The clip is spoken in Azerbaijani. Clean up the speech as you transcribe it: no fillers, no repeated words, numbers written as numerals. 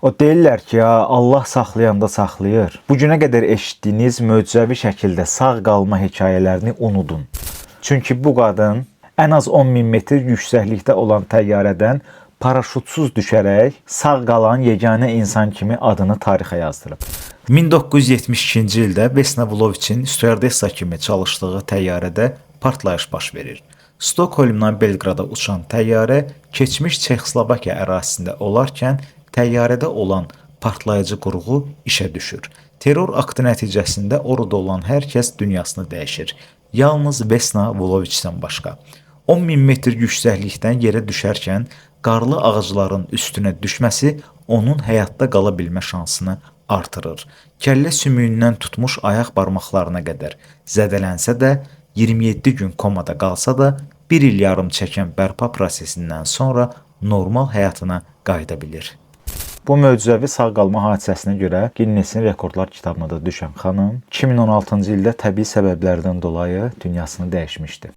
O deyirlər ki, ya Allah saxlayanda saxlayır. Bu günə qədər eşitdiyiniz möcüzəvi şəkildə sağ qalma hekayələrini unudun. Çünki bu qadın ən az 10.000 metr yüksəklikdə olan təyyarədən paraşutsuz düşərək sağ qalan yeganə insan kimi adını tarixə yazdırıb. 1972-ci ildə Vesna Vuloviçin stüardessa kimi çalışdığı təyyarədə partlayış baş verir. Stokholmdan Belqrada uçan təyyarə keçmiş Çexoslovakiya ərazisində olarkən təyyarədə olan partlayıcı qurğu işə düşür. Terror aktı nəticəsində orada olan hər kəs dünyasını dəyişir. Yalnız Vesna Vuloviçdən başqa. 10.000 metr yüksəklikdən yerə düşərkən qarlı ağacların üstünə düşməsi onun həyatda qala bilmə şansını artırır. Kəllə sümüyündən tutmuş ayaq barmaqlarına qədər zədələnsə də, 27 gün komada qalsa da, 1 il yarım çəkən bərpa prosesindən sonra normal həyatına qayıda bilir. Bu möcüzəvi sağ qalma hadisəsinə görə Ginnesin rekordlar kitabına da düşən xanım 2016-cı ildə təbii səbəblərdən dolayı dünyasını dəyişmişdi.